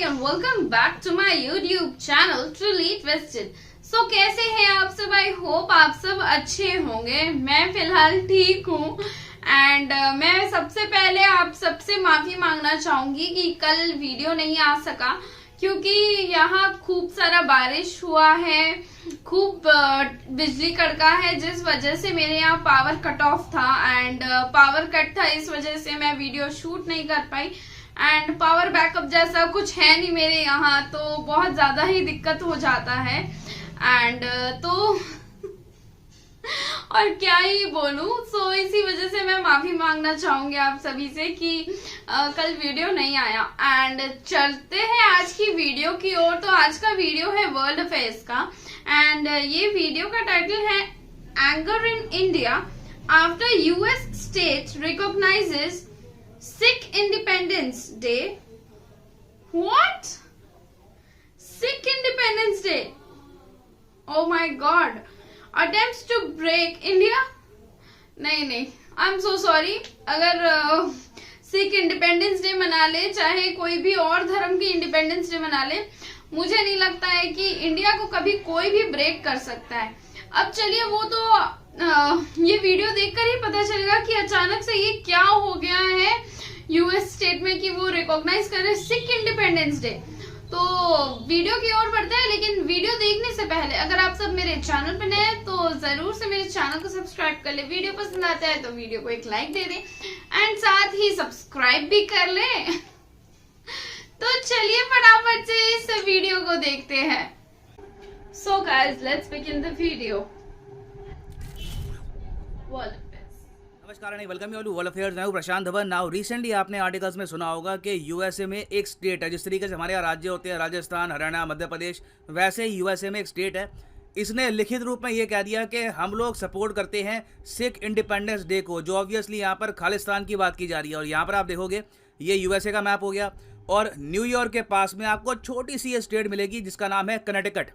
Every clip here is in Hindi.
and welcome back to my YouTube channel Truly Twisted. So कैसे हैं आप सब? आई होप आप सब अच्छे होंगे। मैं फिलहाल ठीक हूँ एंड मैं सबसे पहले आप सबसे माफी मांगना चाहूंगी कि कल वीडियो नहीं आ सका क्योंकि यहाँ खूब सारा बारिश हुआ है, खूब बिजली कड़का है, जिस वजह से मेरे यहाँ पावर कट ऑफ था एंड पावर कट था, इस वजह से मैं वीडियो शूट नहीं कर पाई एंड पावर बैकअप जैसा कुछ है नहीं मेरे यहाँ, तो बहुत ज्यादा ही दिक्कत हो जाता है एंड तो और क्या ही बोलूं। सो इसी वजह से मैं माफी मांगना चाहूंगी आप सभी से कि कल वीडियो नहीं आया। एंड चलते हैं आज की वीडियो की ओर। तो आज का वीडियो है वर्ल्ड अफेयर्स का एंड ये वीडियो का टाइटल है anger in India after US state recognises Sikh independence day. What? Sikh independence day? Oh my God. Attempts to break India? नहीं, आई एम सो सॉरी। अगर सिख इंडिपेंडेंस डे मना ले, चाहे कोई भी और धर्म की इंडिपेंडेंस डे मना ले, मुझे नहीं लगता है कि इंडिया को कभी कोई भी ब्रेक कर सकता है। अब चलिए, वो तो ये वीडियो देखकर ही पता चलेगा कि अचानक से ये क्या हो गया है यूएस स्टेट में कि वो रिकॉग्नाइज कर रहे सिख इंडिपेंडेंस डे। तो वीडियो की ओर बढ़ते हैं, लेकिन वीडियो देखने से पहले अगर आप सब मेरे चैनल पर नए हैं तो जरूर से मेरे चैनल को सब्सक्राइब कर ले। वीडियो पसंद आता है तो वीडियो को एक लाइक दे दें एंड साथ ही सब्सक्राइब भी कर ले। तो चलिए फटाफट से इस वीडियो को देखते हैं। So guys, let's begin the video. नमस्कार and welcome you all to world affairs. मैं हूं प्रशांत धवन। नाउ रिसेंटली आपने आर्टिकल्स में सुना होगा कि यूएसए में एक स्टेट है, जिस तरीके से हमारे यहाँ राज्य होते हैं राजस्थान, हरियाणा, मध्य प्रदेश, वैसे ही यूएसए में एक स्टेट है। इसने लिखित रूप में ये कह दिया कि हम लोग सपोर्ट करते हैं सिख इंडिपेंडेंस डे को, जो ऑब्वियसली यहाँ पर खालिस्तान की बात की जा रही है। और यहाँ पर आप देखोगे ये यूएसए का मैप हो गया और न्यूयॉर्क के पास में आपको छोटी सी ये स्टेट मिलेगी जिसका नाम है कर्नाटक।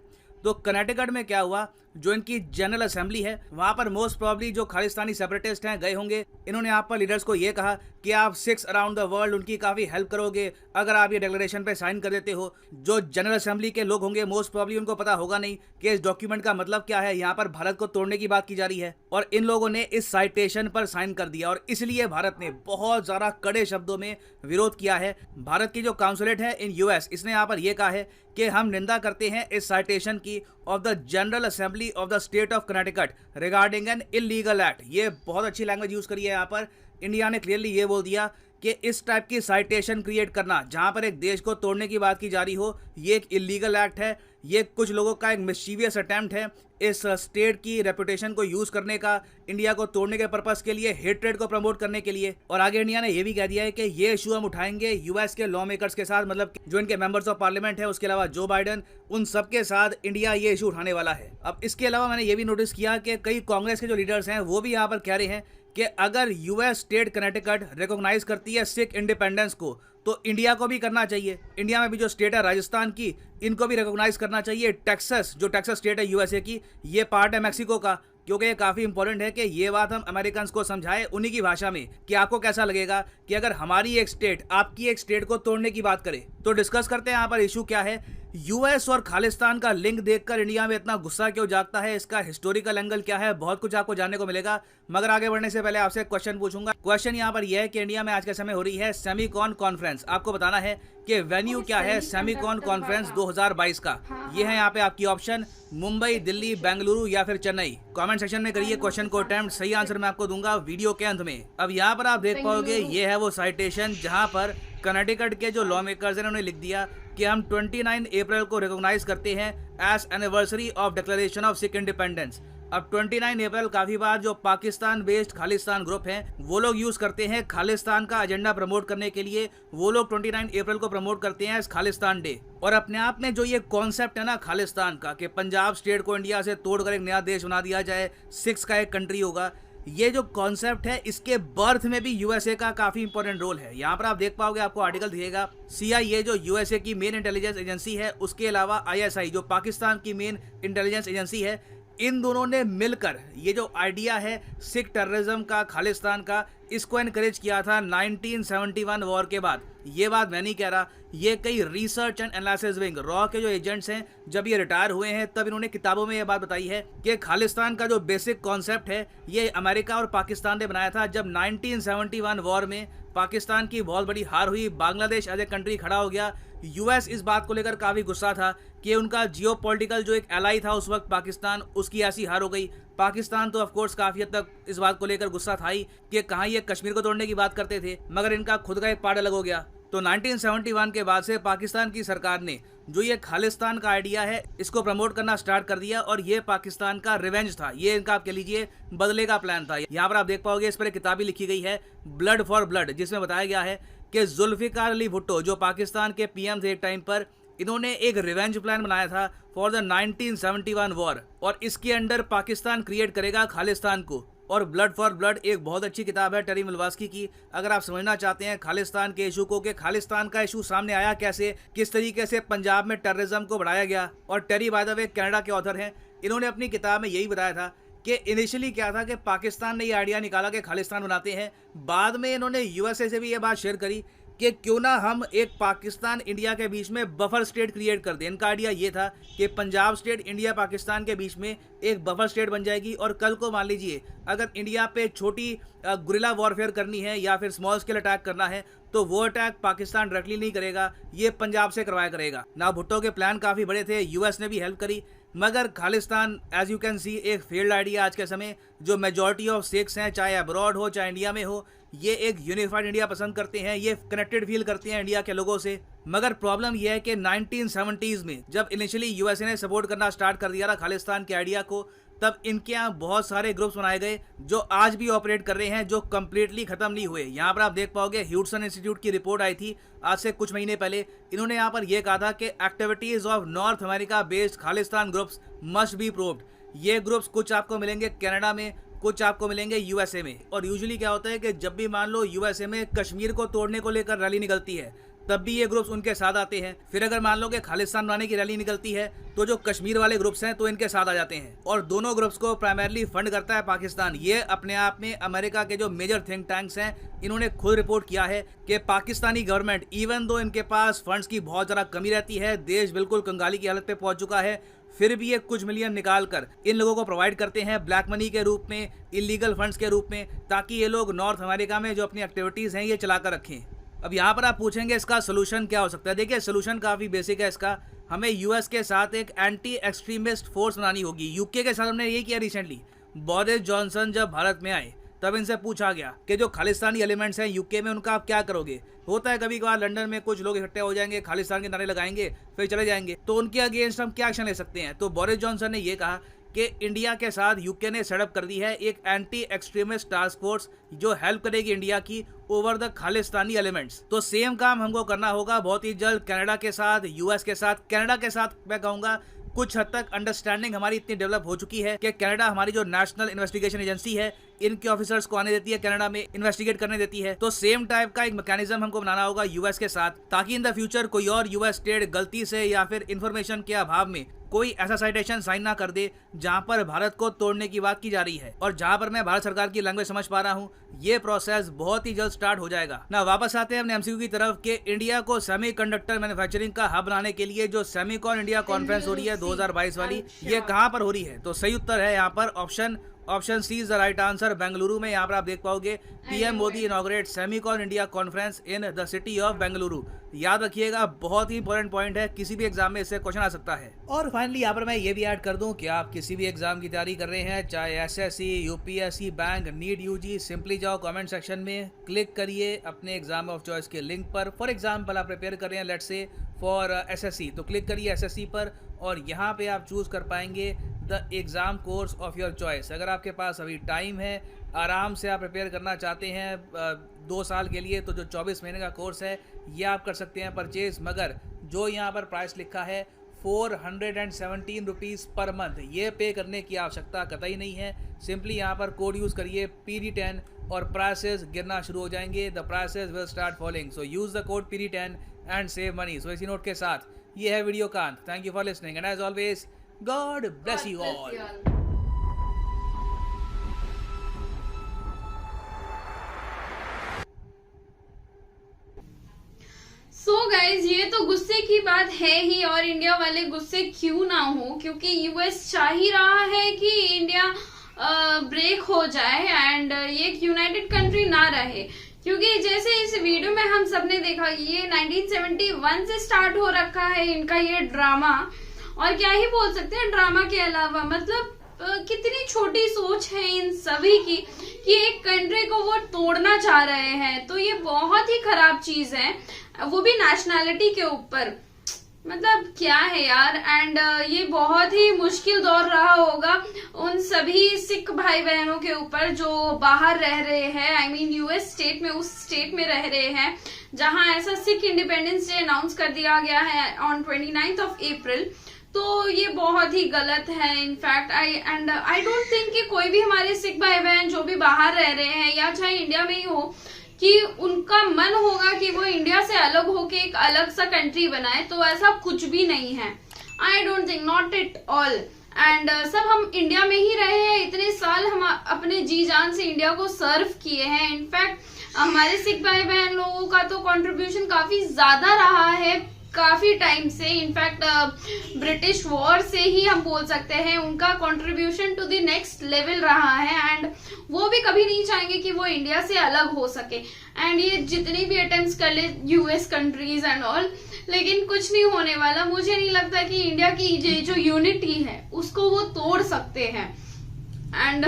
तो कर्नाटक में क्या हुआ, जो इनकी जनरल असेंबली है वहां पर मोस्ट प्रॉब्ली जो खालिस्तानी सेपरेटिस्ट हैं गए होंगे। इन्होंने यहाँ पर लीडर्स को ये कहा कि आप सिख्स अराउंड द वर्ल्ड उनकी काफ़ी हेल्प करोगे अगर आप ये डिक्लेरेशन पे साइन कर देते हो। जो जनरल असेंबली के लोग होंगे मोस्ट प्रॉब्ली उनको पता होगा नहीं कि इस डॉक्यूमेंट का मतलब क्या है। यहाँ पर भारत को तोड़ने की बात की जा रही है और इन लोगों ने इस साइटेशन पर साइन कर दिया और इसलिए भारत ने बहुत ज़्यादा कड़े शब्दों में विरोध किया है। भारत की जो काउंसलेट है इन यूएस, इसने यहाँ पर यह कहा है कि हम निंदा करते हैं इस साइटेशन की of the general assembly of the state of Karnataka regarding an illegal act. ये बहुत अच्छी लैंग्वेज यूज करी है। यहाँ पर इंडिया ने क्लियरली ये बोल दिया कि इस टाइप की साइटेशन क्रिएट करना जहां पर एक देश को तोड़ने की बात की जा रही हो, ये एक इलीगल एक्ट है। ये कुछ लोगों का एक मिस्चीवियस अटेम्प्ट है इस स्टेट की रेपुटेशन को यूज करने का, इंडिया को तोड़ने के पर्पस के लिए, हेट्रेड को प्रमोट करने के लिए। और आगे इंडिया ने यह भी कह दिया है कि ये इशू हम उठाएंगे यूएस के लॉ मेकर्स के साथ, मतलब जो इनके मेंबर्स ऑफ पार्लियामेंट है, उसके अलावा जो बाइडेन, उन सबके साथ इंडिया ये इशू उठाने वाला है। अब इसके अलावा मैंने ये भी नोटिस किया कि कई कांग्रेस के जो लीडर्स हैं वो भी यहाँ पर कह रहे हैं कि अगर यूएस स्टेट कर्नाटक रिकॉग्नाइज करती है सिख इंडिपेंडेंस को तो इंडिया को भी करना चाहिए। इंडिया में भी जो स्टेट है राजस्थान की, इनको भी रिकॉग्नाइज करना चाहिए। टेक्सास, जो टेक्सास स्टेट है यूएसए की, ये पार्ट है मैक्सिको का, क्योंकि ये काफ़ी इंपॉर्टेंट है कि ये बात हम अमेरिकन को समझाएं उन्हीं की भाषा में कि आपको कैसा लगेगा कि अगर हमारी एक स्टेट आपकी एक स्टेट को तोड़ने की बात करे। तो डिस्कस करते हैं यहाँ पर इशू क्या है। यूएस और खालिस्तान का लिंक देखकर इंडिया में इतना गुस्सा क्यों जागता है, इसका हिस्टोरिकल एंगल क्या है, बहुत कुछ आपको जानने को मिलेगा। मगर आगे बढ़ने से पहले आपसे एक क्वेश्चन पूछूंगा। क्वेश्चन यहाँ पर यह है कि इंडिया में आज के समय हो रही है सेमीकॉन कॉन्फ्रेंस। आपको बताना है कि वेन्यू क्या है सेमीकॉन कॉन्फ्रेंस 2022 का। ये है यहाँ पे आपकी ऑप्शन, मुंबई, दिल्ली, बेंगलुरु या फिर चेन्नई। कमेंट सेक्शन में करिए क्वेश्चन को अटेम्प्ट, सही आंसर मैं आपको दूंगा वीडियो के अंत में। अब यहाँ पर आप देख पाओगे ये है वो साइटेशन जहाँ पर कर्नाटक के जो लॉ मेकर्स हैं उन्होंने लिख दिया कि हम 29 अप्रैल को रिकॉग्नाइज करते हैं as anniversary of declaration of Sikh independence. अब 29 अप्रैल काफी बार जो पाकिस्तान बेस्ड खालिस्तान ग्रुप हैं वो लोग यूज करते हैं खालिस्तान का एजेंडा प्रमोट करने के लिए। वो लोग 29 अप्रैल को प्रमोट करते हैं एज खालिस्तान डे। और अपने आप में जो ये कॉन्सेप्ट है ना खालिस्तान का, कि पंजाब स्टेट को इंडिया से तोड़कर एक नया देश बना दिया जाए, सिक्स का एक कंट्री होगा, ये जो कॉन्सेप्ट है इसके बर्थ में भी यूएसए का काफी इंपॉर्टेंट रोल है। यहाँ पर आप देख पाओगे, आपको आर्टिकल दिखेगा, सीआईए जो यूएसए की मेन इंटेलिजेंस एजेंसी है, उसके अलावा आईएसआई जो पाकिस्तान की मेन इंटेलिजेंस एजेंसी है, इन दोनों ने मिलकर ये जो आइडिया है सिख टेररिज्म का, खालिस्तान का, इसको एनकरेज किया था 1971 वॉर के बाद। ये बात मैं नहीं कह रहा, ये कई research and analysis wing raw के जो एजेंट्स हैं, जब ये रिटायर हुए हैं तब इन्होंने किताबों में ये बात बताई है कि खालिस्तान का जो बेसिक कॉन्सेप्ट है ये अमेरिका और पाकिस्तान ने बनाया था। जब 1971 वॉर में पाकिस्तान की बहुत बड़ी हार हुई, बांग्लादेश एज ए कंट्री खड़ा हो गया, यूएस इस बात को लेकर काफ़ी गुस्सा था कि उनका जियोपॉलिटिकल जो एक एलाई था उस वक्त पाकिस्तान, उसकी ऐसी हार हो गई। पाकिस्तान तो ऑफकोर्स काफ़ी हद तक इस बात को लेकर गुस्सा था ही कि कहाँ ये कश्मीर को तोड़ने की बात करते थे, मगर इनका खुद का एक पार्ट अलग हो गया। तो 1971 के बाद से पाकिस्तान की सरकार ने जो ये खालिस्तान का आइडिया है इसको प्रमोट करना स्टार्ट कर दिया और ये पाकिस्तान का रिवेंज था, ये इनका आप कह लीजिए बदले का प्लान था। यहाँ पर आप देख पाओगे इस पर एक किताब भी लिखी गई है, ब्लड फॉर ब्लड, जिसमें बताया गया है कि जुल्फिकार अली भुट्टो जो पाकिस्तान के पीएम थे एक टाइम पर, इन्होंने एक रिवेंज प्लान बनाया था फॉर द 1971 वॉर और इसके अंडर पाकिस्तान क्रिएट करेगा खालिस्तान को। और ब्लड फॉर ब्लड एक बहुत अच्छी किताब है टेरी मिलवास्की की, अगर आप समझना चाहते हैं खालिस्तान के इशू को कि खालिस्तान का इशू सामने आया कैसे, किस तरीके से पंजाब में टेररिज्म को बढ़ाया गया। और टेरी बाय द वे कनाडा के ऑथर हैं, इन्होंने अपनी किताब में यही बताया था कि इनिशियली क्या था कि पाकिस्तान ने ये आइडिया निकाला कि खालिस्तान बनाते हैं, बाद में इन्होंने यूएसए से भी ये बात शेयर करी कि क्यों ना हम एक पाकिस्तान इंडिया के बीच में बफर स्टेट क्रिएट कर दें। इनका आइडिया ये था कि पंजाब स्टेट इंडिया पाकिस्तान के बीच में एक बफर स्टेट बन जाएगी और कल को मान लीजिए अगर इंडिया पे छोटी गुरिल्ला वॉरफेयर करनी है या फिर स्मॉल स्केल अटैक करना है तो वो अटैक पाकिस्तान डायरेक्टली नहीं करेगा, ये पंजाब से करवाया करेगा ना। भुट्टो के प्लान काफ़ी बड़े थे, यूएस ने भी हेल्प करी, मगर Khalistan as you can see एक फेल्ड आइडिया आज के समय। जो मेजॉरिटी ऑफ सिख्स हैं, चाहे अब्रॉड हो चाहे इंडिया में हो, ये एक यूनिफाइड इंडिया पसंद करते हैं, ये कनेक्टेड फील करते हैं इंडिया के लोगों से। मगर प्रॉब्लम यह है कि 1970s में जब इनिशियली यूएसए ने सपोर्ट करना स्टार्ट कर दिया था खालिस्तान के आइडिया को, तब इनके यहाँ बहुत सारे ग्रुप्स बनाए गए जो आज भी ऑपरेट कर रहे हैं, जो कम्प्लीटली खत्म नहीं हुए। यहाँ पर आप देख पाओगे ह्यूडसन इंस्टीट्यूट की रिपोर्ट आई थी आज से कुछ महीने पहले, इन्होंने यहाँ पर यह कहा था कि activities of north America based Khalistan groups must be proved. ये ग्रुप्स कुछ आपको मिलेंगे कनाडा में, कुछ आपको मिलेंगे यूएसए में। और यूजुअली क्या होता है कि जब भी मान लो यूएसए में कश्मीर को तोड़ने को लेकर रैली निकलती है तब भी ये ग्रुप्स उनके साथ आते हैं। फिर अगर मान लो कि खालिस्तान बनाने की रैली निकलती है तो जो कश्मीर वाले ग्रुप्स हैं तो इनके साथ आ जाते हैं। और दोनों ग्रुप्स को प्राइमरली फंड करता है पाकिस्तान। ये अपने आप में अमेरिका के जो मेजर थिंक टैंक्स हैं इन्होंने खुद रिपोर्ट किया है कि पाकिस्तानी गवर्नमेंट इवन दो इनके पास फंड्स की बहुत ज़्यादा कमी रहती है, देश बिल्कुल कंगाली की हालत पे पहुंच चुका है, फिर भी ये कुछ मिलियन निकाल कर इन लोगों को प्रोवाइड करते हैं ब्लैक मनी के रूप में, इलीगल फंड्स के रूप में, ताकि ये लोग नॉर्थ अमेरिका में जो अपनी एक्टिविटीज़ हैं ये चला कर रखें। अब यहाँ पर आप पूछेंगे इसका सोल्यूशन क्या हो सकता है। देखिए सोल्यूशन काफ़ी बेसिक है इसका। हमें यूएस के साथ एक एंटी एक्सट्रीमिस्ट फोर्स बनानी होगी। यूके के साथ हमने ये किया रिसेंटली। बोरिस जॉनसन जब भारत में आए तब इनसे पूछा गया कि जो खालिस्तानी एलिमेंट्स हैं यूके में उनका आप क्या करोगे। होता है कभी कभार लंदन में कुछ लोग इकट्ठे हो जाएंगे, खालिस्तान के नारे लगाएंगे, फिर चले जाएंगे, तो उनके अगेंस्ट हम क्या एक्शन ले सकते हैं। तो बोरिस जॉनसन ने ये कहा कि इंडिया के साथ यूके ने सेटअप कर दी है एक एंटी एक्सट्रीमिस्ट टास्क फोर्स जो हेल्प करेगी इंडिया की ओवर द खालिस्तानी एलिमेंट्स। तो सेम काम हमको करना होगा बहुत ही जल्द कनाडा के साथ, यूएस के साथ। कनाडा के साथ मैं कहूँगा कुछ हद तक अंडरस्टैंडिंग हमारी इतनी डेवलप हो चुकी है कि कनाडा हमारी जो नेशनल इन्वेस्टिगेशन एजेंसी है इनके ऑफिसर्स को आने देती है, कनाडा में इन्वेस्टिगेट करने देती है। तो सेम टाइप का एक मैकेनिज्म हमको बनाना होगा यूएस के साथ, ताकि इन द फ्यूचर कोई और यूएस स्टेट गलती से या फिर इंफॉर्मेशन के अभाव में कोई ऐसा साइटेशन साइन ना कर दे जहां पर भारत को तोड़ने की बात की जा रही है। और जहां पर मैं भारत सरकार की लैंग्वेज समझ पा रहा हूं, ये प्रोसेस बहुत ही जल्द स्टार्ट हो जाएगा ना। वापस आते हैं अपने एमसीक्यू की तरफ कि इंडिया को सेमीकंडक्टर मैन्युफैक्चरिंग का हब बनाने के लिए जो सेमीकॉन इंडिया कॉन्फ्रेंस हो रही है 2022 वाली, ये कहां पर हो रही है। तो सही उत्तर है यहाँ पर option C is the right answer, Bengaluru में। यहाँ पर आप देख पाओगे PM Modi inaugurate Semicon India conference in the city of Bengaluru. याद रखिएगा, बहुत ही इंपॉर्टेंट पॉइंट है, किसी भी एग्जाम में इससे क्वेश्चन आ सकता है। और फाइनली यहाँ पर मैं ये भी ऐड कर दूं कि आप किसी भी एग्जाम की तैयारी कर रहे हैं, चाहे SSC, UPSC, bank, NEET, UG, simply जाओ कमेंट सेक्शन में, क्लिक करिए अपने एग्जाम ऑफ चॉइस के लिंक पर। फॉर एग्जाम्पल आप प्रिपेयर कर रहे हैं लेट्स से फॉर एसएससी, तो क्लिक करिए एसएससी पर और यहाँ पे आप चूज कर पाएंगे the exam course of your choice. अगर आपके पास अभी टाइम है, आराम से आप प्रिपेयर करना चाहते हैं 2 साल के लिए, तो जो 24 महीने का कोर्स है ये आप कर सकते हैं परचेज। मगर जो यहाँ पर प्राइस लिखा है 417 रुपीज़ पर मंथ, ये पे करने की आवश्यकता कतई नहीं है। सिंपली यहाँ पर कोड यूज़ करिए PD10 और प्राइसेस गिरना शुरू हो जाएंगे। The prices will start following, so use the code PD10 and save money. So इसी नोट के साथ ये है वीडियो का अंत। Thank you for listening and as always God bless you all. So guys ये तो गुस्से की बात है ही, और इंडिया वाले गुस्से क्यों ना हो, क्योंकि यूएस चाह ही रहा है कि इंडिया ब्रेक हो जाए एंड ये एक यूनाइटेड कंट्री ना रहे। क्योंकि जैसे इस वीडियो में हम सबने देखा ये 1971 से स्टार्ट हो रखा है इनका ये ड्रामा, और क्या ही बोल सकते हैं ड्रामा के अलावा। मतलब कितनी छोटी सोच है इन सभी की कि एक कंट्री को वो तोड़ना चाह रहे हैं, तो ये बहुत ही खराब चीज है, वो भी नेशनैलिटी के ऊपर। मतलब क्या है यार। एंड ये बहुत ही मुश्किल दौर रहा होगा उन सभी सिख भाई बहनों के ऊपर जो बाहर रह रहे हैं, आई मीन यूएस स्टेट में, उस स्टेट में रह रहे हैं जहां ऐसा सिख इंडिपेंडेंस डे अनाउंस कर दिया गया है ऑन 29th of April। तो ये बहुत ही गलत है। इनफैक्ट आई डोंट थिंक कि कोई भी हमारे सिख भाई बहन जो भी बाहर रह रहे हैं या चाहे इंडिया में ही हो, कि उनका मन होगा कि वो इंडिया से अलग होके एक अलग सा कंट्री बनाए, तो ऐसा कुछ भी नहीं है। I don't think, not at all. And सब हम इंडिया में ही रहे हैं इतने साल, हम अपने जी जान से इंडिया को सर्व किए हैं। इनफैक्ट हमारे सिख भाई बहन लोगों का तो कंट्रीब्यूशन काफी ज्यादा रहा है काफी टाइम से। इनफैक्ट ब्रिटिश वॉर से ही हम बोल सकते हैं उनका contribution to the next level रहा है, एंड वो भी कभी नहीं चाहेंगे कि वो इंडिया से अलग हो सके। एंड ये जितनी भी अटेम्प्ट्स कर ले यूएस कंट्रीज एंड ऑल, लेकिन कुछ नहीं होने वाला। मुझे नहीं लगता कि इंडिया की जो यूनिटी है उसको वो तोड़ सकते हैं। एंड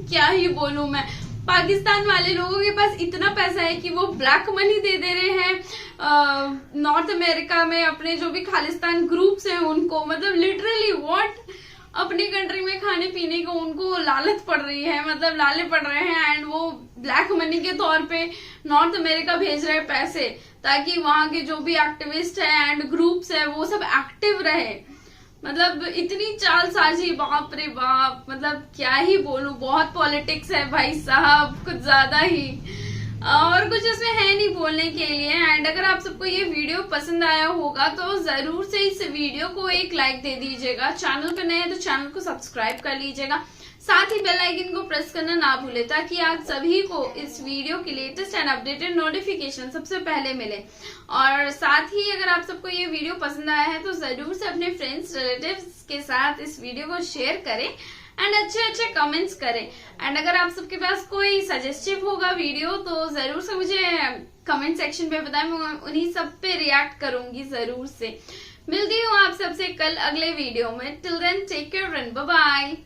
क्या ही बोलूं मैं, पाकिस्तान वाले लोगों के पास इतना पैसा है कि वो ब्लैक मनी दे रहे हैं नॉर्थ अमेरिका में अपने जो भी खालिस्तान ग्रुप्स हैं उनको। मतलब लिटरली व्हाट, अपनी कंट्री में खाने पीने को उनको लालच पड़ रही है, मतलब लाले पड़ रहे हैं, एंड वो ब्लैक मनी के तौर पे नॉर्थ अमेरिका भेज रहे हैं पैसे, ताकि वहां के जो भी एक्टिविस्ट है एंड ग्रुप्स है वो सब एक्टिव रहे। मतलब इतनी चालसाजी, बाप रे बाप, मतलब क्या ही बोलूं, बहुत पॉलिटिक्स है भाई साहब, कुछ ज्यादा ही, और कुछ इसमें है नहीं बोलने के लिए। एंड अगर आप सबको ये वीडियो पसंद आया होगा तो जरूर से इस वीडियो को एक लाइक दे दीजिएगा। चैनल पे नए हैं तो चैनल को सब्सक्राइब कर लीजिएगा, साथ ही बेल आइकन को प्रेस करना ना भूलें, ताकि आप सभी को इस वीडियो की लेटेस्ट एंड अपडेटेड नोटिफिकेशन सबसे पहले मिले। और साथ ही अगर आप सबको ये वीडियो पसंद आया है तो जरूर से अपने फ्रेंड्स रिलेटिव्स के साथ इस वीडियो को शेयर करें एंड अच्छे कमेंट्स करें। एंड अगर आप सबके पास कोई सजेस्टिव होगा वीडियो तो जरूर से मुझे कमेंट सेक्शन पे बताएं, मैं उन्हीं सब पे रिएक्ट करूंगी जरूर से। मिलती हूँ आप सबसे कल अगले वीडियो में। Till then take care and bye bye.